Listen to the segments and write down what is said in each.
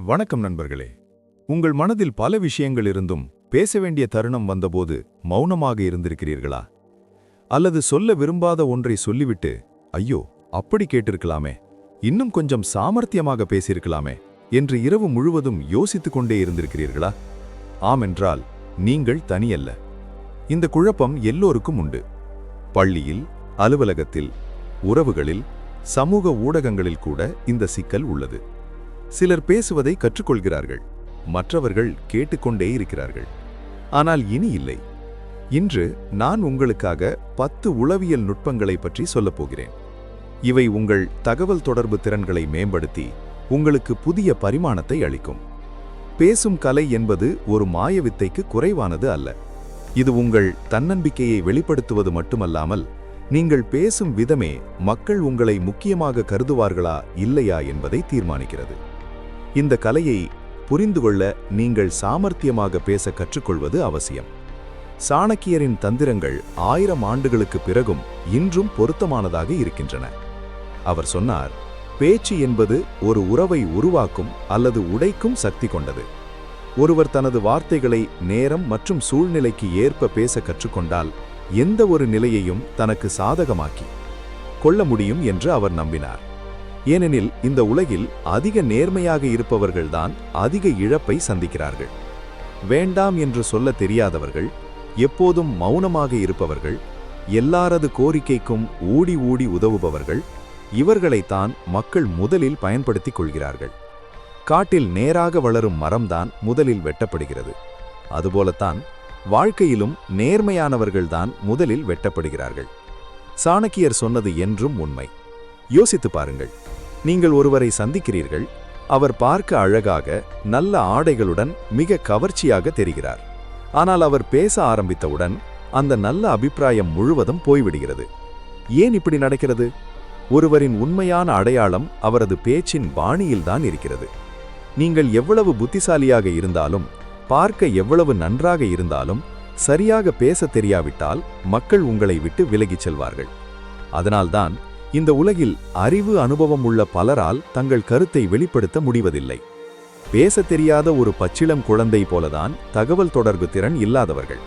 வணக்கம் நண்பர்களே. உங்கள் மனதில் பல விஷயங்கள் இருந்தும் பேச வேண்டிய தருணம் வந்தபோது மௌனமாக இருந்திருக்கிறீர்களா? அல்லது சொல்ல விரும்பாத ஒன்றை சொல்லிவிட்டு ஐயோ அப்படி கேட்டிருக்கலாமே, இன்னும் கொஞ்சம் சாமர்த்தியமாக பேசியிருக்கலாமே என்று இரவு முழுவதும் யோசித்துக் கொண்டே இருந்திருக்கிறீர்களா? ஆமென்றால் நீங்கள் தனியல்ல. இந்த குழப்பம் எல்லோருக்கும் உண்டு. பள்ளியில், அலுவலகத்தில், உறவுகளில், சமூக ஊடகங்களில் கூட இந்த சிக்கல் உள்ளது. சிலர் பேசுவதை கற்றுக்கொள்கிறார்கள், மற்றவர்கள் கேட்டுக்கொண்டே இருக்கிறார்கள். ஆனால் இனி இல்லை. இன்று நான் உங்களுக்காக 10 உளவியல் நுட்பங்களை பற்றி சொல்லப் போகிறேன். இவை உங்கள் தகவல் தொடர்பு திறன்களை மேம்படுத்தி உங்களுக்கு புதிய பரிமாணத்தை அளிக்கும். பேசும் கலை என்பது ஒரு மாயவித்தைக்கு குறைவானது அல்ல. இது உங்கள் தன்னம்பிக்கையை வெளிப்படுத்துவது மட்டுமல்லாமல், நீங்கள் பேசும் விதமே மக்கள் உங்களை முக்கியமாக கருதுவார்களா இல்லையா என்பதை தீர்மானிக்கிறது. இந்த கலையை புரிந்து கொள்ள நீங்கள் சாமர்த்தியமாக பேச கற்றுக்கொள்வது அவசியம். சாணக்கியரின் தந்திரங்கள் 1000 ஆண்டுகளுக்கு பிறகும் இன்றும் பொருத்தமானதாக இருக்கின்றன. அவர் சொன்னார், பேச்சு என்பது ஒரு உறவை உருவாக்கும் அல்லது உடைக்கும் சக்தி கொண்டது. ஒருவர் தனது வார்த்தைகளை நேரம் மற்றும் சூழ்நிலைக்கு ஏற்ப பேச கற்றுக்கொண்டால் எந்த ஒரு நிலையையும் தனக்கு சாதகமாக்கி கொள்ள முடியும் என்று அவர் நம்பினார். ஏனெனில் இந்த உலகில் அதிக நேர்மையாக இருப்பவர்கள்தான் அதிக இழப்பை சந்திக்கிறார்கள். வேண்டாம் என்று சொல்ல தெரியாதவர்கள், எப்போதும் மௌனமாக இருப்பவர்கள், எல்லாரது கோரிக்கைக்கும் ஊடி ஊடி உதவுபவர்கள், இவர்களைத்தான் மக்கள் முதலில் பயன்படுத்திக் கொள்கிறார்கள். காட்டில் நேராக வளரும் மரம்தான் முதலில் வெட்டப்படுகிறது. அதுபோலத்தான் வாழ்க்கையிலும் நேர்மையானவர்கள்தான் முதலில் வெட்டப்படுகிறார்கள். சாணக்கியர் சொன்னது என்றும் உண்மை. யோசித்து பாருங்கள். நீங்கள் ஒருவரை சந்திக்கிறீர்கள். அவர் பார்க்க அழகாக, நல்ல ஆடைகளுடன் மிக கவர்ச்சியாக தெரிகிறார். ஆனால் அவர் பேச ஆரம்பித்தவுடன் அந்த நல்ல அபிப்பிராயம் முழுவதும் போய்விடுகிறது. ஏன் இப்படி நடக்கிறது? ஒருவரின் உண்மையான அடையாளம் அவரது பேச்சின் பாணியில்தான் இருக்கிறது. நீங்கள் எவ்வளவு புத்திசாலியாக இருந்தாலும், பார்க்க எவ்வளவு நன்றாக இருந்தாலும், சரியாக பேச தெரியாவிட்டால் மக்கள் உங்களை விட்டு விலகிச் செல்வார்கள். அதனால்தான் இந்த உலகில் அறிவு அனுபவம் உள்ள பலரால் தங்கள் கருத்தை வெளிப்படுத்த முடிவதில்லை. பேச தெரியாத ஒரு பச்சிளம் குழந்தை போலதான் தகவல் தொடர்பு திறன் இல்லாதவர்கள்.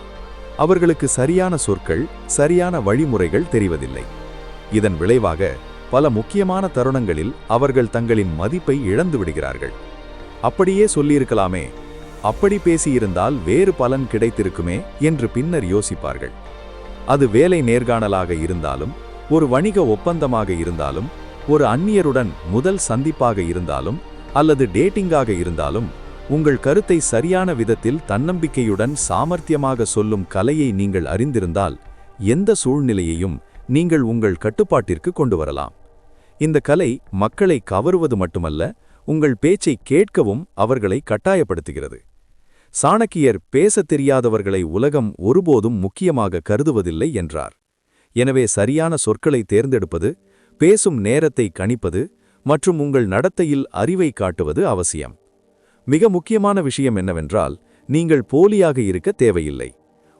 அவர்களுக்கு சரியான சொற்கள், சரியான வழிமுறைகள் தெரிவதில்லை. இதன் விளைவாக பல முக்கியமான தருணங்களில் அவர்கள் தங்களின் மதிப்பை இழந்து விடுகிறார்கள். அப்படியே சொல்லியிருக்கலாமே, அப்படி பேசியிருந்தால் வேறு பலன் கிடைத்திருக்குமே என்று பின்னர் யோசிப்பார்கள். அது வேலை நேர்காணலாக இருந்தாலும், ஒரு வணிக ஒப்பந்தமாக இருந்தாலும், ஒரு அந்நியருடன் முதல் சந்திப்பாக இருந்தாலும், அல்லது டேட்டிங்காக இருந்தாலும், உங்கள் கருத்தை சரியான விதத்தில் தன்னம்பிக்கையுடன் சாமர்த்தியமாக சொல்லும் கலையை நீங்கள் அறிந்திருந்தால் எந்த சூழ்நிலையையும் நீங்கள் உங்கள் கட்டுப்பாட்டிற்கு கொண்டு வரலாம். இந்த கலை மக்களை கவருவது மட்டுமல்ல, உங்கள் பேச்சை கேட்கவும் அவர்களை கட்டாயப்படுத்துகிறது. சாணக்கியர் பேசத் தெரியாதவர்களை உலகம் ஒருபோதும் முக்கியமாக கருதுவதில்லை என்றார். எனவே சரியான சொற்களை தேர்ந்தெடுப்பது, பேசும் நேரத்தை கணிப்பது மற்றும் உங்கள் நடத்தையில் அறிவை காட்டுவது அவசியம். மிக முக்கியமான விஷயம் என்னவென்றால், நீங்கள் போலியாக இருக்க தேவையில்லை.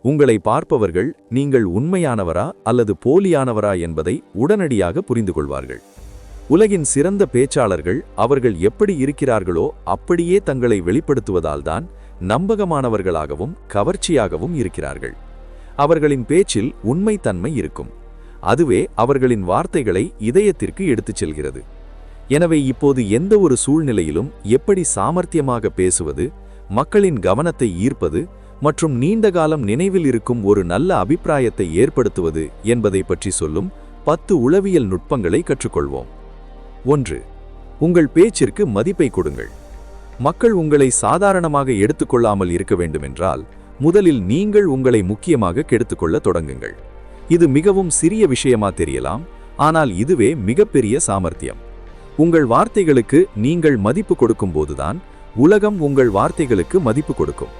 உங்களை பார்ப்பவர்கள் நீங்கள் உண்மையானவரா அல்லது போலியானவரா என்பதை உடனடியாக புரிந்து கொள்வார்கள். உலகின் சிறந்த பேச்சாளர்கள் அவர்கள் எப்படி இருக்கிறார்களோ அப்படியே தங்களை வெளிப்படுத்துவதால்தான் நம்பகமானவர்களாகவும் கவர்ச்சியாகவும் இருக்கிறார்கள். அவர்களின் பேச்சில் உண்மைத்தன்மை இருக்கும். அதுவே அவர்களின் வார்த்தைகளை இதயத்திற்கு எடுத்துச் செல்கிறது. எனவே இப்போது எந்த ஒரு சூழ்நிலையிலும் எப்படி சாமர்த்தியமாக பேசுவது, மக்களின் கவனத்தை ஈர்ப்பது மற்றும் நீண்டகாலம் நினைவில் இருக்கும் ஒரு நல்ல அபிப்பிராயத்தை ஏற்படுத்துவது என்பதை பற்றி சொல்லும் 10 உளவியல் நுட்பங்களை கற்றுக்கொள்வோம். 1. உங்கள் பேச்சிற்கு மதிப்பை கொடுங்கள். மக்கள் உங்களை சாதாரணமாக எடுத்துக்கொள்ளாமல் இருக்க வேண்டுமென்றால் முதலில் நீங்கள் உங்களை முக்கியமாக கெடுத்துக்கொள்ள தொடங்குங்கள். இது மிகவும் சிறிய விஷயமா தெரியலாம், ஆனால் இதுவே மிகப்பெரிய சாமர்த்தியம். உங்கள் வார்த்தைகளுக்கு நீங்கள் மதிப்பு கொடுக்கும்போதுதான் உலகம் உங்கள் வார்த்தைகளுக்கு மதிப்பு கொடுக்கும்.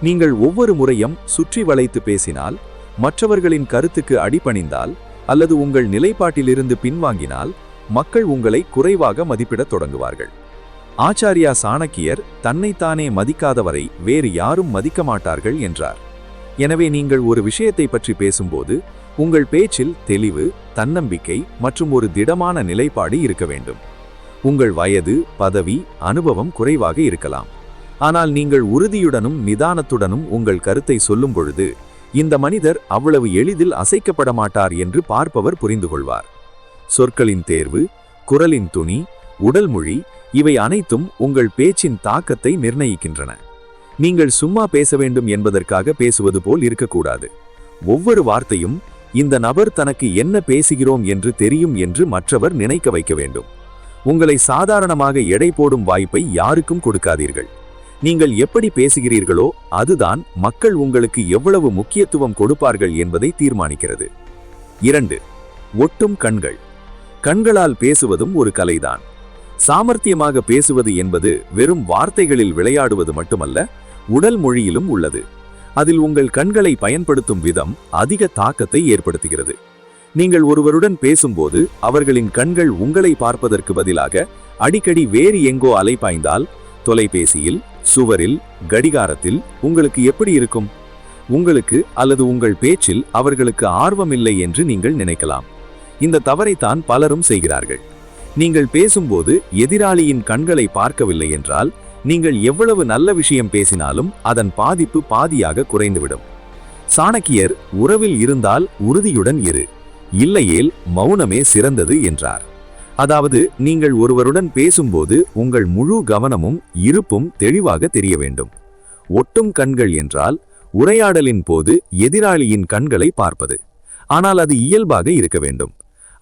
நீங்கள் ஒவ்வொரு முறையும் சுற்றி வளைத்து பேசினால், மற்றவர்களின் கருத்துக்கு அடிபணிந்தால் அல்லது உங்கள் நிலைப்பாட்டிலிருந்து பின்வாங்கினால் மக்கள் உங்களை குறைவாக மதிப்பிடத் தொடங்குவார்கள். ஆச்சாரியா சாணக்கியர் தன்னைத்தானே மதிக்காதவரை வேறு யாரும் மதிக்க மாட்டார்கள் என்றார். எனவே நீங்கள் ஒரு விஷயத்தை பற்றி பேசும்போது உங்கள் பேச்சில் தெளிவு, தன்னம்பிக்கை மற்றும் ஒரு திடமான நிலைப்பாடு இருக்க வேண்டும். உங்கள் வயது, பதவி, அனுபவம் குறைவாக இருக்கலாம். ஆனால் நீங்கள் உறுதியுடனும் நிதானத்துடனும் உங்கள் கருத்தை சொல்லும் பொழுது இந்த மனிதர் அவ்வளவு எளிதில் அசைக்கப்பட மாட்டார் என்று பார்ப்பவர் புரிந்து கொள்வார். சொற்களின் தேர்வு, குரலின் துணி, உடல் மொழி இவை அனைத்தும் உங்கள் பேச்சின் தாக்கத்தை நிர்ணயிக்கின்றன. நீங்கள் சும்மா பேச வேண்டும் என்பதற்காக பேசுவது போல் இருக்கக்கூடாது. ஒவ்வொரு வார்த்தையும் இந்த நபர் தனக்கு என்ன பேசுகிறோம் என்று தெரியும் என்று மற்றவர் நினைக்க வைக்க வேண்டும். உங்களை சாதாரணமாக எடை போடும் வாய்ப்பை யாருக்கும் கொடுக்காதீர்கள். நீங்கள் எப்படி பேசுகிறீர்களோ அதுதான் மக்கள் உங்களுக்கு எவ்வளவு முக்கியத்துவம் கொடுப்பார்கள் என்பதை தீர்மானிக்கிறது. 2. ஒட்டும் கண்கள். கண்களால் பேசுவதும் ஒரு கலைதான். சாமர்த்தியமாக பேசுவது என்பது வெறும் வார்த்தைகளில் விளையாடுவது மட்டுமல்ல, உடல் மொழியிலும் உள்ளது. அதில் உங்கள் கண்களை பயன்படுத்தும் விதம் அதிக தாக்கத்தை ஏற்படுத்துகிறது. நீங்கள் ஒருவருடன் பேசும்போது அவர்களின் கண்கள் உங்களை பார்ப்பதற்கு பதிலாக அடிக்கடி வேறு எங்கோ அலைபாய்ந்தால், தொலைபேசியில், சுவரில், கடிகாரத்தில், உங்களுக்கு எப்படி இருக்கும்? உங்களுக்கு அல்லது உங்கள் பேச்சில் அவர்களுக்கு ஆர்வமில்லை என்று நீங்கள் நினைக்கலாம். இந்த தவறைத்தான் பலரும் செய்கிறார்கள். நீங்கள் பேசும்போது எதிராளியின் கண்களை பார்க்கவில்லை என்றால் நீங்கள் எவ்வளவு நல்ல விஷயம் பேசினாலும் அதன் பாதிப்பு பாதியாக குறைந்துவிடும். சாணக்கியர் உறவில் இருந்தால் உறுதியுடன் இரு, இல்லையேல் மௌனமே சிறந்தது என்றார். அதாவது நீங்கள் ஒருவருடன் பேசும்போது உங்கள் முழு கவனமும் இருப்பும் தெளிவாக தெரிய வேண்டும். ஒட்டும் கண்கள் என்றால் உரையாடலின் போது எதிராளியின் கண்களை பார்ப்பது. ஆனால் அது இயல்பாக இருக்க வேண்டும்.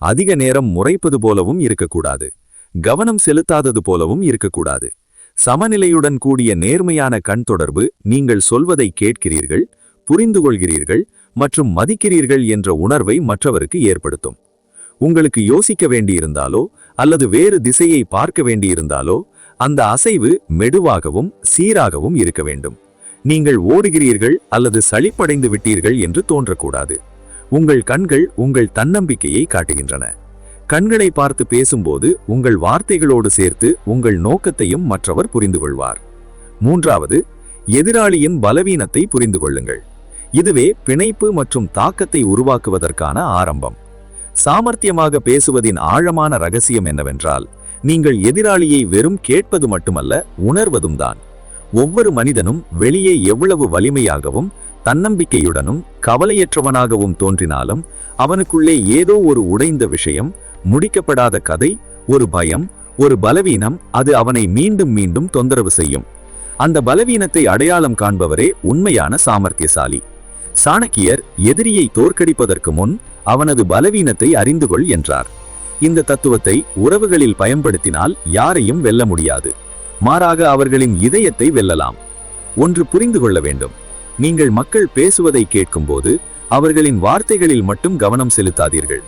அதிக நேரம் முறைப்பது போலவும் இருக்கக்கூடாது, கவனம் செலுத்தாதது போலவும் இருக்கக்கூடாது. சமநிலையுடன் கூடிய நேர்மையான கண் தொடர்பு நீங்கள் சொல்வதை கேட்கிறீர்கள், புரிந்து கொள்கிறீர்கள் மற்றும் மதிக்கிறீர்கள் என்ற உணர்வை மற்றவருக்கு ஏற்படுத்தும். உங்களுக்கு யோசிக்க வேண்டியிருந்தாலோ அல்லது வேறு திசையை பார்க்க வேண்டியிருந்தாலோ அந்த அசைவு மெதுவாகவும் சீராகவும் இருக்க வேண்டும். நீங்கள் ஓடுகிறீர்கள் அல்லது சலிப்படைந்து விட்டீர்கள் என்று தோன்றக்கூடாது. உங்கள் கண்கள் உங்கள் தன்னம்பிக்கையை காட்டுகின்றன. கண்களை பார்த்து பேசும்போது உங்கள் வார்த்தைகளோடு சேர்த்து உங்கள் நோக்கத்தையும் மற்றவர் புரிந்து கொள்வார். 3. எதிராளியின் பலவீனத்தை புரிந்து கொள்ளுங்கள். இதுவே பிணைப்பு மற்றும் தாக்கத்தை உருவாக்குவதற்கான ஆரம்பம். சாமர்த்தியமாக பேசுவதின் ஆழமான ரகசியம் என்னவென்றால், நீங்கள் எதிராளியை வெறும் கேட்பது மட்டுமல்ல, உணர்வதும் தான். ஒவ்வொரு மனிதனும் வெளியே எவ்வளவு வலிமையாகவும் தன்னம்பிக்கையுடனும் கவலையற்றவனாகவும் தோன்றினாலும் அவனுக்குள்ளே ஏதோ ஒரு உடைந்த விஷயம், முடிக்கப்படாத கதை, ஒரு பயம், ஒரு பலவீனம், அது அவனை மீண்டும் மீண்டும் தொந்தரவு செய்யும். அந்த பலவீனத்தை அடையாளம் காண்பவரே உண்மையான சாமர்த்தியசாலி. சாணக்கியர் எதிரியை தோற்கடிப்பதற்கு முன் அவனது பலவீனத்தை அறிந்து கொள் என்றார். இந்த தத்துவத்தை உறவுகளில் பயன்படுத்தினால் யாரையும் வெல்ல முடியாது, மாறாக அவர்களின் இதயத்தை வெல்லலாம். ஒன்று புரிந்து கொள்ள வேண்டும், நீங்கள் மக்கள் பேசுவதை கேட்கும்போது அவர்களின் வார்த்தைகளில் மட்டும் கவனம் செலுத்தாதீர்கள்.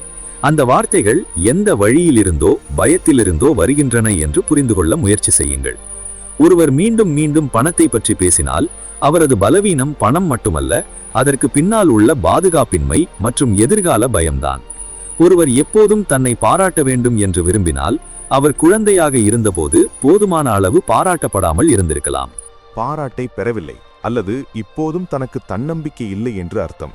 அந்த வார்த்தைகள் எந்த வழியிலிருந்தோ பயத்திலிருந்தோ வருகின்றன என்று புரிந்து கொள்ள முயற்சி செய்யுங்கள். ஒருவர் மீண்டும் மீண்டும் பணத்தை பற்றி பேசினால் அவரது பலவீனம் பணம் மட்டுமல்ல, அதற்கு பின்னால் உள்ள பாதுகாப்பின்மை மற்றும் எதிர்கால பயம்தான். ஒருவர் எப்போதும் தன்னை பாராட்ட வேண்டும் என்று விரும்பினால் அவர் குழந்தையாக இருந்தபோது போதுமான அளவு பாராட்டப்படாமல் இருந்திருக்கலாம். பாராட்டை பெறவில்லை அல்லது இப்போதும் தனக்கு தன்னம்பிக்கை இல்லை என்று அர்த்தம்.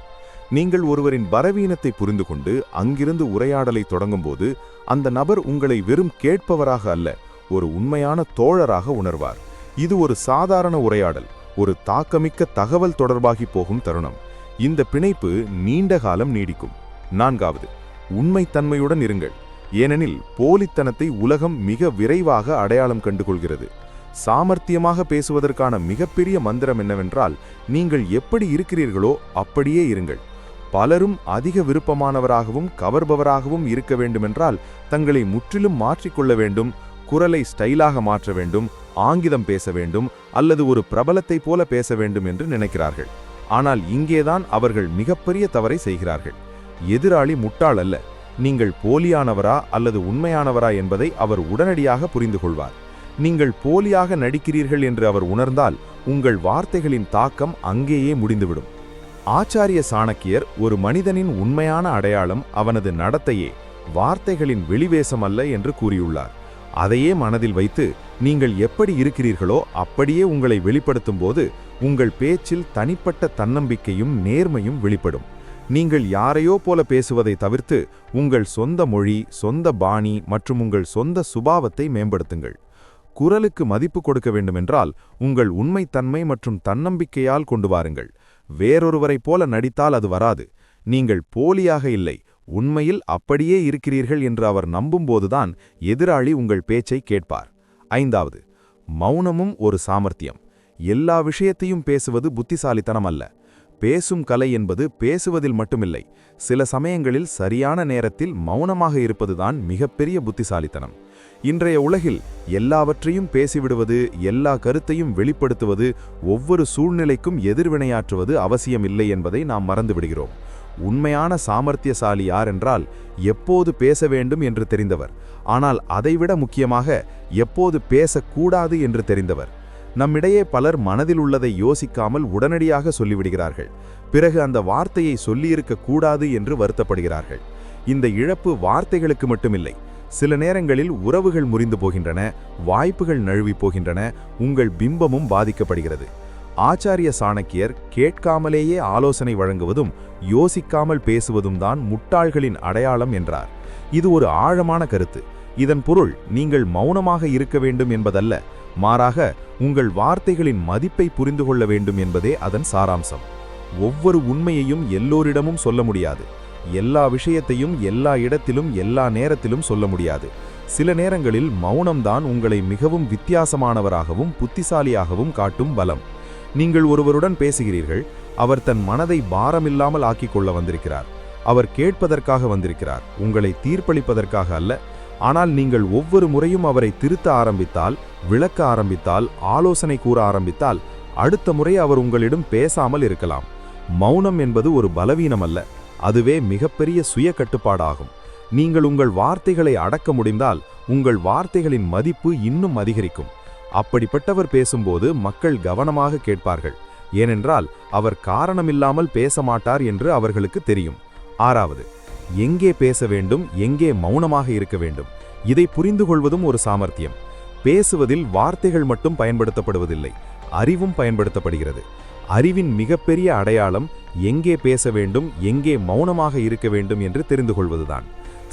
நீங்கள் ஒருவரின் பலவீனத்தை புரிந்து கொண்டு அங்கிருந்து உரையாடலை தொடங்கும்போது அந்த நபர் உங்களை வெறும் கேட்பவராக அல்ல, ஒரு உண்மையான தோழராக உணர்வார். இது ஒரு சாதாரண உரையாடல், ஒரு தாக்கமிக்க தகவல் தொடர்பாகி போகும் தருணம். இந்த பிணைப்பு நீண்ட காலம் நீடிக்கும். 4. உண்மைத்தன்மையுடன் இருங்கள். ஏனெனில் போலித்தனத்தை உலகம் மிக விரைவாக அடையாளம் கண்டுகொள்கிறது. சாமர்த்தியமாக பேசுவதற்கான மிகப்பெரிய மந்திரம் என்னவென்றால், நீங்கள் எப்படி இருக்கிறீர்களோ அப்படியே இருங்கள். பலரும் அதிக விருப்பமானவராகவும் கவர்பவராகவும் இருக்க வேண்டுமென்றால் தங்களை முற்றிலும் மாற்றிக்கொள்ள வேண்டும், குரலை ஸ்டைலாக மாற்ற வேண்டும், ஆங்கிலம் பேச வேண்டும் அல்லது ஒரு பிரபலத்தை போல பேச வேண்டும் என்று நினைக்கிறார்கள். ஆனால் இங்கேதான் அவர்கள் மிகப்பெரிய தவறை செய்கிறார்கள். எதிராளி முட்டாள் அல்ல. நீங்கள் போலியானவரா அல்லது உண்மையானவரா என்பதை அவர் உடனடியாக புரிந்து கொள்வார். நீங்கள் போலியாக நடிக்கிறீர்கள் என்று அவர் உணர்ந்தால் உங்கள் வார்த்தைகளின் தாக்கம் அங்கேயே முடிந்துவிடும். ஆச்சாரிய சாணக்கியர் ஒரு மனிதனின் உண்மையான அடையாளம் அவனது நடத்தையே, வார்த்தைகளின் வெளிவேசம் அல்ல என்று கூறியுள்ளார். அதையே மனதில் வைத்து நீங்கள் எப்படி இருக்கிறீர்களோ அப்படியே உங்களை வெளிப்படுத்தும் போது உங்கள் பேச்சில் தனிப்பட்ட தன்னம்பிக்கையும் நேர்மையும் வெளிப்படும். நீங்கள் யாரையோ போல பேசுவதை தவிர்த்து உங்கள் சொந்த மொழி, சொந்த பாணி மற்றும் உங்கள் சொந்த சுபாவத்தை மேம்படுத்துங்கள். குரலுக்கு மதிப்பு கொடுக்க வேண்டுமென்றால் உங்கள் உண்மைத்தன்மை மற்றும் தன்னம்பிக்கையால் கொண்டு வாருங்கள். வேறொருவரைப் போல நடித்தால் அது வராது. நீங்கள் போலியாக இல்லை, உண்மையில் அப்படியே இருக்கிறீர்கள் என்று அவர் நம்பும்போதுதான் எதிராளி உங்கள் பேச்சை கேட்பார். 5வது, மௌனமும் ஒரு சாமர்த்தியம். எல்லா விஷயத்தையும் பேசுவது புத்திசாலித்தனம் அல்ல. பேசும் கலை என்பது பேசுவதில் மட்டுமில்லை, சில சமயங்களில் சரியான நேரத்தில் மௌனமாக இருப்பதுதான் மிகப்பெரிய புத்திசாலித்தனம். இன்றைய உலகில் எல்லாவற்றையும் பேசிவிடுவது, எல்லா கருத்தையும் வெளிப்படுத்துவது, ஒவ்வொரு சூழ்நிலைக்கும் எதிர்வினையாற்றுவது அவசியமில்லை என்பதை நாம் மறந்துவிடுகிறோம். உண்மையான சாமர்த்தியசாலி யார் என்றால் எப்போது பேச வேண்டும் என்று தெரிந்தவர், ஆனால் அதைவிட முக்கியமாக எப்போது பேசக்கூடாது என்று தெரிந்தவர். நம்மிடையே பலர் மனதில் உள்ளதை யோசிக்காமல் உடனடியாக சொல்லிவிடுகிறார்கள். பிறகு அந்த வார்த்தையை சொல்லியிருக்க கூடாது என்று வருத்தப்படுகிறார்கள். இந்த இழப்பு வார்த்தைகளுக்கு மட்டுமில்லை, சில நேரங்களில் உறவுகள் முறிந்து போகின்றன, வாய்ப்புகள் நழுவி போகின்றன, உங்கள் பிம்பமும் பாதிக்கப்படுகிறது. ஆச்சாரிய சாணக்கியர் கேட்காமலேயே ஆலோசனை வழங்குவதும் யோசிக்காமல் பேசுவதும் தான் முட்டாள்களின் அடையாளம் என்றார். இது ஒரு ஆழமான கருத்து. இதன் பொருள் நீங்கள் மௌனமாக இருக்க வேண்டும் என்பதல்ல, மாறாக உங்கள் வார்த்தைகளின் மதிப்பை புரிந்து கொள்ள வேண்டும் என்பதே அதன் சாராம்சம். ஒவ்வொரு உண்மையையும் எல்லோரிடமும் சொல்ல முடியாது. எல்லா விஷயத்தையும் எல்லா இடத்திலும் எல்லா நேரத்திலும் சொல்ல முடியாது. சில நேரங்களில் மௌனம்தான் உங்களை மிகவும் வித்தியாசமானவராகவும் புத்திசாலியாகவும் காட்டும் பலம். நீங்கள் ஒருவருடன் பேசுகிறீர்கள், அவர் தன் மனதை பாரமில்லாமல் ஆக்கிக் கொள்ள வந்திருக்கிறார். அவர் கேட்பதற்காக வந்திருக்கிறார், உங்களை தீர்ப்பளிப்பதற்காக அல்ல. ஆனால் நீங்கள் ஒவ்வொரு முறையும் அவரை திருத்த ஆரம்பித்தால், விளக்க ஆரம்பித்தால், ஆலோசனை கூற ஆரம்பித்தால், அடுத்த முறை அவர் உங்களிடம் பேசாமல் இருக்கலாம். மௌனம் என்பது ஒரு பலவீனம் அல்ல, அதுவே மிகப்பெரிய சுய கட்டுப்பாடாகும். நீங்கள் உங்கள் வார்த்தைகளை அடக்க முடிந்தால் உங்கள் வார்த்தைகளின் மதிப்பு இன்னும் அதிகரிக்கும். அப்படிப்பட்டவர் பேசும்போது மக்கள் கவனமாக கேட்பார்கள், ஏனென்றால் அவர் காரணமில்லாமல் பேச மாட்டார் என்று அவர்களுக்கு தெரியும். 6வது, எங்கே பேச வேண்டும், எங்கே மௌனமாக இருக்க வேண்டும், இதை புரிந்து கொள்வதும் ஒரு சாமர்த்தியம். பேசுவதில் வார்த்தைகள் மட்டும் பயன்படுத்தப்படுவதில்லை, அறிவும் பயன்படுத்தப்படுகிறது. அறிவின் மிகப்பெரிய அடையாளம் எங்கே பேச வேண்டும், எங்கே மௌனமாக இருக்க வேண்டும் என்று தெரிந்து கொள்வதுதான்.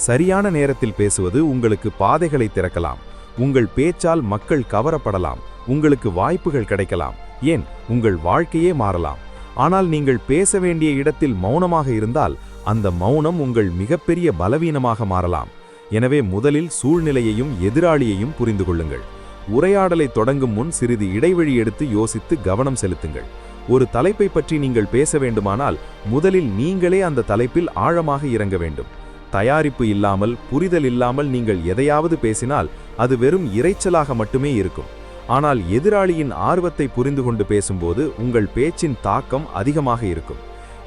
சரியான நேரத்தில் பேசுவது உங்களுக்கு பாதைகளை திறக்கலாம். உங்கள் பேச்சால் மக்கள் கவரப்படலாம், உங்களுக்கு வாய்ப்புகள் கிடைக்கலாம், ஏன் உங்கள் வாழ்க்கையே மாறலாம். ஆனால் நீங்கள் பேச வேண்டிய இடத்தில் மௌனமாக இருந்தால் அந்த மௌனம் உங்கள் மிகப்பெரிய பலவீனமாக மாறலாம். எனவே முதலில் சூழ்நிலையையும் எதிராளியையும் புரிந்து கொள்ளுங்கள். உரையாடலை தொடங்கும் முன் சிறிது இடைவெளி எடுத்து யோசித்து கவனம் செலுத்துங்கள். ஒரு தலைப்பை பற்றி நீங்கள் பேச வேண்டுமானால் முதலில் நீங்களே அந்த தலைப்பில் ஆழமாக இறங்க வேண்டும். தயாரிப்பு இல்லாமல், புரிதல் இல்லாமல் நீங்கள் எதையாவது பேசினால் அது வெறும் இரைச்சலாக மட்டுமே இருக்கும். ஆனால் எதிராளியின் ஆர்வத்தை புரிந்து கொண்டு பேசும்போது உங்கள் பேச்சின் தாக்கம் அதிகமாக இருக்கும்.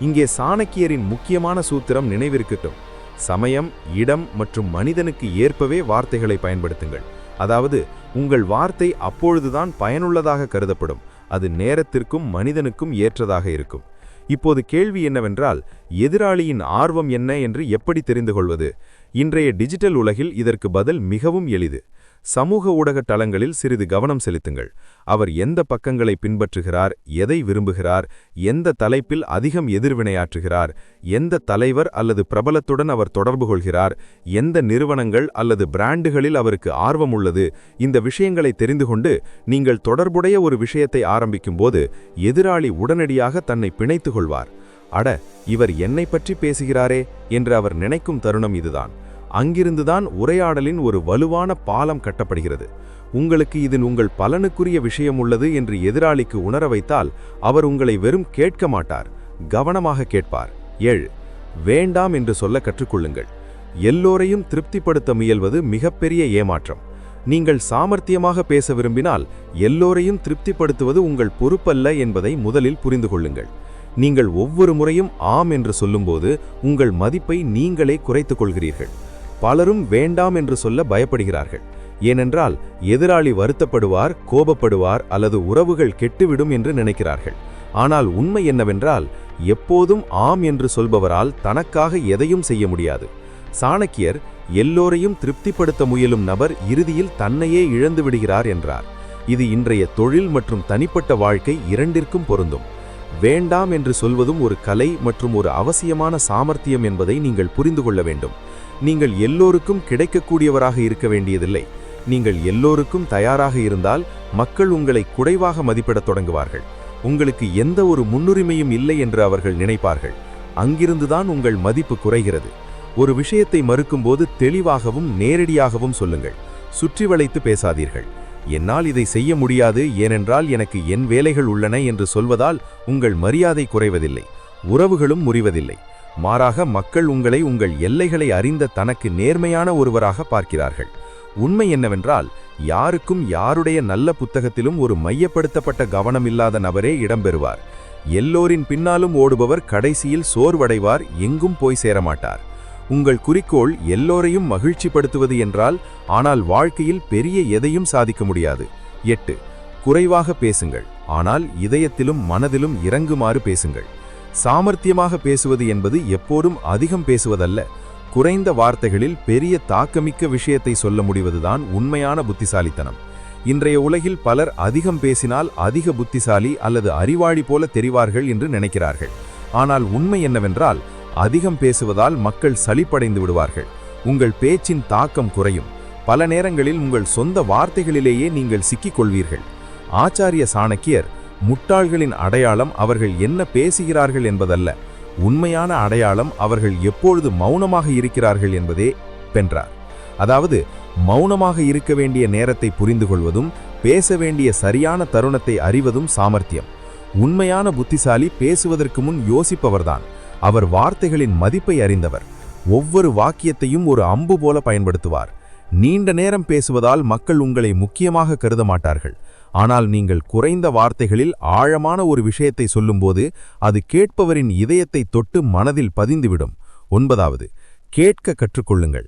இங்கே சாணக்கியரின் முக்கியமான சூத்திரம் நினைவிருக்கட்டும். சமயம், இடம் மற்றும் மனிதனுக்கு ஏற்பவே வார்த்தைகளை பயன்படுத்துங்கள். அதாவது உங்கள் வார்த்தை அப்பொழுதுதான் பயனுள்ளதாக கருதப்படும், அது நேரத்திற்கும் மனிதனுக்கும் ஏற்றதாக இருக்கும். இப்போது கேள்வி என்னவென்றால், எதிராளியின் ஆர்வம் என்ன என்று எப்படி தெரிந்து கொள்வது? இன்றைய டிஜிட்டல் உலகில் இதற்கு பதில் மிகவும் எளிது. சமூக ஊடக தளங்களில் சிறிது கவனம் செலுத்துங்கள். அவர் எந்த பக்கங்களை பின்பற்றுகிறார், எதை விரும்புகிறார், எந்த தலைப்பில் அதிகம் எதிர்வினையாற்றுகிறார், எந்த தலைவர் அல்லது பிரபலத்துடன் அவர் தொடர்பு கொள்கிறார், எந்த நிறுவனங்கள் அல்லது பிராண்டுகளில் அவருக்கு ஆர்வம் உள்ளது. இந்த விஷயங்களை தெரிந்து கொண்டு நீங்கள் தொடர்புடைய ஒரு விஷயத்தை ஆரம்பிக்கும்போது எதிராளி உடனடியாக தன்னை பிணைத்துக் கொள்வார். அட, இவர் என்னை பற்றி பேசுகிறாரே என்று அவர் நினைக்கும் தருணம் இதுதான். அங்கிருந்துதான் உரையாடலின் ஒரு வலுவான பாலம் கட்டப்படுகிறது. உங்களுக்கு இதில் உங்கள் பலனுக்குரிய விஷயம் உள்ளது என்று எதிராளிக்கு உணர வைத்தால் அவர் உங்களை வெறும் கேட்க மாட்டார், கவனமாக கேட்பார். 7. வேண்டாம் என்று சொல்ல கற்றுக்கொள்ளுங்கள். எல்லோரையும் திருப்திப்படுத்த முயல்வது மிகப்பெரிய ஏமாற்றம். நீங்கள் சாமர்த்தியமாக பேச விரும்பினால் எல்லோரையும் திருப்திப்படுத்துவது உங்கள் பொறுப்பல்ல என்பதை முதலில் புரிந்து கொள்ளுங்கள். நீங்கள் ஒவ்வொரு முறையும் ஆம் என்று சொல்லும்போது உங்கள் மதிப்பை நீங்களே குறைத்துக் கொள்கிறீர்கள். பலரும் வேண்டாம் என்று சொல்ல பயப்படுகிறார்கள். ஏனென்றால் எதிராளி வருத்தப்படுவார், கோபப்படுவார் அல்லது உறவுகள் கெட்டுவிடும் என்று நினைக்கிறார்கள். ஆனால் உண்மை என்னவென்றால், எப்போதும் ஆம் என்று சொல்பவரால் தனக்காக எதையும் செய்ய முடியாது. சாணக்கியர் எல்லோரையும் திருப்திப்படுத்த முயலும் நபர் இறுதியில் தன்னையே இழந்து விடுகிறார் என்றார். இது இன்றைய தொழில் மற்றும் தனிப்பட்ட வாழ்க்கை இரண்டிற்கும் பொருந்தும். வேண்டாம் என்று சொல்வதும் ஒரு கலை மற்றும் ஒரு அவசியமான சாமர்த்தியம் என்பதை நீங்கள் புரிந்து கொள்ள வேண்டும். நீங்கள் எல்லோருக்கும் கிடைக்கக்கூடியவராக இருக்க வேண்டியதில்லை. நீங்கள் எல்லோருக்கும் தயாராக இருந்தால் மக்கள் உங்களை குறைவாக மதிப்பிடத் தொடங்குவார்கள். உங்களுக்கு எந்த ஒரு முன்னுரிமையும் இல்லை என்று அவர்கள் நினைப்பார்கள். அங்கிருந்துதான் உங்கள் மதிப்பு குறைகிறது. ஒரு விஷயத்தை மறுக்கும்போது தெளிவாகவும் நேரடியாகவும் சொல்லுங்கள். சுற்றி வளைத்து பேசாதீர்கள். என்னால் இதை செய்ய முடியாது, ஏனென்றால் எனக்கு என் வேலைகள் உள்ளன என்று சொல்வதால் உங்கள் மரியாதை குறைவதில்லை, உறவுகளும் முறிவதில்லை. மாறாக மக்கள் உங்களை உங்கள் எல்லைகளை அறிந்த தனக்கு நேர்மையான ஒருவராக பார்க்கிறார்கள். உண்மை என்னவென்றால், யாருக்கும் யாருடைய நல்ல புத்தகத்திலும் ஒரு மையப்படுத்தப்பட்ட கவனமில்லாத நபரே இடம்பெறுவார். எல்லோரின் பின்னாலும் ஓடுபவர் கடைசியில் சோர்வடைவார், எங்கும் போய் சேரமாட்டார். உங்கள் குறிக்கோள் எல்லோரையும் மகிழ்ச்சிப்படுத்துவது என்றால், ஆனால் வாழ்க்கையில் பெரிய எதையும் சாதிக்க முடியாது. 8. குறைவாக பேசுங்கள், ஆனால் இதயத்திலும் மனதிலும் இறங்குமாறு பேசுங்கள். சாமர்த்தியமாக பேசுவது என்பது எப்போதும் அதிகம் பேசுவதல்ல, குறைந்த வார்த்தைகளில் பெரிய தாக்கமிக்க விஷயத்தை சொல்ல முடிவதுதான் உண்மையான புத்திசாலித்தனம். இன்றைய உலகில் பலர் அதிகம் பேசினால் அதிக புத்திசாலி அல்லது அறிவாளி போல தெரிவார்கள் என்று நினைக்கிறார்கள். ஆனால் உண்மை என்னவென்றால், அதிகம் பேசுவதால் மக்கள் சலிப்படைந்து விடுவார்கள். உங்கள் பேச்சின் தாக்கம் குறையும். பல நேரங்களில் உங்கள் சொந்த வார்த்தைகளிலேயே நீங்கள் சிக்கிக் கொள்வீர்கள். ஆச்சாரிய சாணக்கியர், முட்டாள்களின் அடையாளம் அவர்கள் என்ன பேசுகிறார்கள் என்பதல்ல, உண்மையான அடையாளம் அவர்கள் எப்பொழுது மௌனமாக இருக்கிறார்கள் என்பதே பென்றார். அதாவது, மௌனமாக இருக்க வேண்டிய நேரத்தை புரிந்து கொள்வதும் பேச வேண்டிய சரியான தருணத்தை அறிவதும் சாமர்த்தியம். உண்மையான புத்திசாலி பேசுவதற்கு முன் யோசிப்பவர்தான். அவர் வார்த்தைகளின் மதிப்பை அறிந்தவர். ஒவ்வொரு வாக்கியத்தையும் ஒரு அம்பு போல பயன்படுத்துவார். நீண்ட நேரம் பேசுவதால் மக்கள் உங்களை முக்கியமாக கருத மாட்டார்கள். ஆனால் நீங்கள் குறைந்த வார்த்தைகளில் ஆழமான ஒரு விஷயத்தை சொல்லும்போது அது கேட்பவரின் இதயத்தை தொட்டு மனதில் பதிந்துவிடும். 9. கேட்க கற்றுக்கொள்ளுங்கள்.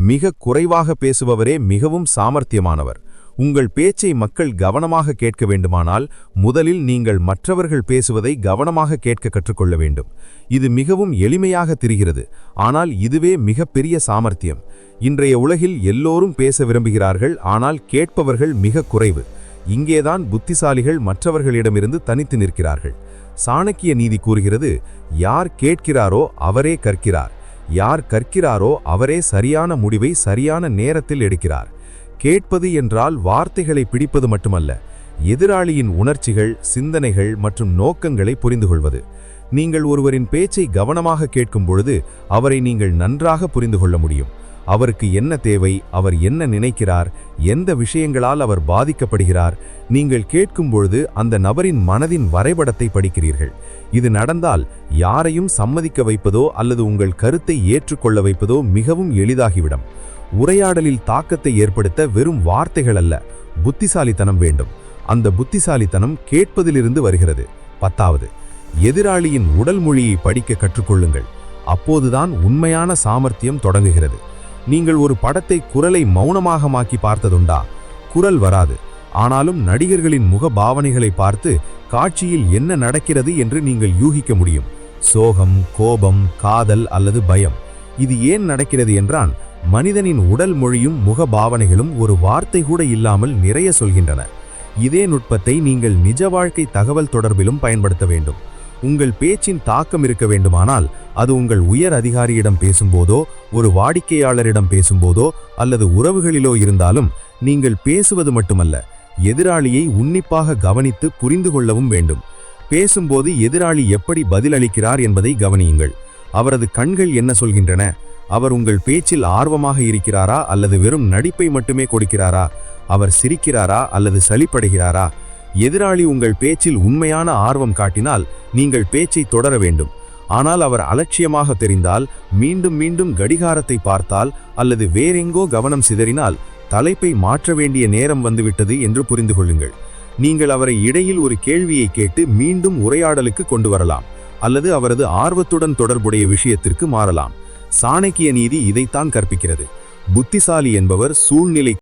மிக குறைவாக பேசுபவரே மிகவும் சாமர்த்தியமானவர். உங்கள் பேச்சை மக்கள் கவனமாக கேட்க வேண்டுமானால் முதலில் நீங்கள் மற்றவர்கள் பேசுவதை கவனமாக கேட்க கற்றுக்கொள்ள வேண்டும். இது மிகவும் எளிமையாக தெரிகிறது, ஆனால் இதுவே மிகப்பெரிய சாமர்த்தியம். இன்றைய உலகில் எல்லோரும் பேச விரும்புகிறார்கள், ஆனால் கேட்பவர்கள் மிக குறைவு. இங்கேதான் புத்திசாலிகள் மற்றவர்களிடமிருந்து தனித்து நிற்கிறார்கள். சாணக்கிய நீதி கூறுகிறது, யார் கேட்கிறாரோ அவரே கற்கிறார், யார் கற்கிறாரோ அவரே சரியான முடிவை சரியான நேரத்தில் எடுக்கிறார். கேட்பது என்றால் வார்த்தைகளை பிடிப்பது மட்டுமல்ல, எதிராளியின் உணர்ச்சிகள், சிந்தனைகள் மற்றும் நோக்கங்களை புரிந்து கொள்வது. நீங்கள் ஒருவரின் பேச்சை கவனமாக கேட்கும் பொழுது அவரை நீங்கள் நன்றாக புரிந்து கொள்ள முடியும். அவருக்கு என்ன தேவை, அவர் என்ன நினைக்கிறார், எந்த விஷயங்களால் அவர் பாதிக்கப்படுகிறார். நீங்கள் கேட்கும் பொழுது அந்த நபரின் மனதின் வரைபடத்தை படிக்கிறீர்கள். இது நடந்தால் யாரையும் சம்மதிக்க வைப்பதோ அல்லது உங்கள் கருத்தை ஏற்றுக்கொள்ள வைப்பதோ மிகவும் எளிதாகிவிடும். உரையாடலில் தாக்கத்தை ஏற்படுத்த வெறும் வார்த்தைகள் அல்ல, புத்திசாலித்தனம் வேண்டும். அந்த புத்திசாலித்தனம் கேட்பதிலிருந்து வருகிறது. 10. எதிராளியின் உடல் மொழியை படிக்க கற்றுக்கொள்ளுங்கள். அப்போதுதான் உண்மையான சாமர்த்தியம் தொடங்குகிறது. நீங்கள் ஒரு படத்தை குரலை மௌனமாக மாக்கி பார்த்ததுண்டா? குரல் வராது, ஆனாலும் நடிகர்களின் முக பாவனைகளை பார்த்து காட்சியில் என்ன நடக்கிறது என்று நீங்கள் யூகிக்க முடியும். சோகம், கோபம், காதல் அல்லது பயம். இது ஏன் நடக்கிறது என்றால், மனிதனின் உடல் மொழியும் முக பாவனைகளும் ஒரு வார்த்தை கூட இல்லாமல் நிறைய சொல்கின்றன. இதே நுட்பத்தை நீங்கள் நிஜ வாழ்க்கை தகவல் தொடர்பிலும் பயன்படுத்த வேண்டும். உங்கள் பேச்சின் தாக்கம் இருக்க வேண்டுமானால் அது உங்கள் உயர் அதிகாரியிடம் பேசும்போதோ, ஒரு வாடிக்கையாளரிடம் பேசும்போதோ அல்லது உறவுகளிலோ இருந்தாலும் நீங்கள் பேசுவது மட்டுமல்ல, எதிராளியை உன்னிப்பாக கவனித்து புரிந்து கொள்ளவும் வேண்டும். பேசும்போது எதிராளி எப்படி பதிலளிக்கிறார் என்பதை கவனியுங்கள். அவரது கண்கள் என்ன சொல்கின்றன? அவர் உங்கள் பேச்சில் ஆர்வமாக இருக்கிறாரா அல்லது வெறும் நடிப்பை மட்டுமே கொடுக்கிறாரா? அவர் சிரிக்கிறாரா அல்லது சலிப்படைகிறாரா? எதிராளி உங்கள் பேச்சில் உண்மையான ஆர்வம் காட்டினால் நீங்கள் பேச்சை தொடர வேண்டும். ஆனால் அவர் அலட்சியமாக தெரிந்தால், மீண்டும் மீண்டும் கடிகாரத்தை பார்த்தால் அல்லது வேறெங்கோ கவனம் சிதறினால் தலைப்பை மாற்ற வேண்டிய நேரம் வந்துவிட்டது என்று புரிந்து கொள்ளுங்கள். நீங்கள் அவரை இடையில் ஒரு கேள்வியை கேட்டு மீண்டும் உரையாடலுக்கு கொண்டு வரலாம், அல்லது அவரது ஆர்வத்துடன் தொடர்புடைய விஷயத்திற்கு மாறலாம். சாணக்கிய நீதி இதைத்தான் கற்பிக்கிறது. புத்திசாலி என்பவர் சூழ்நிலை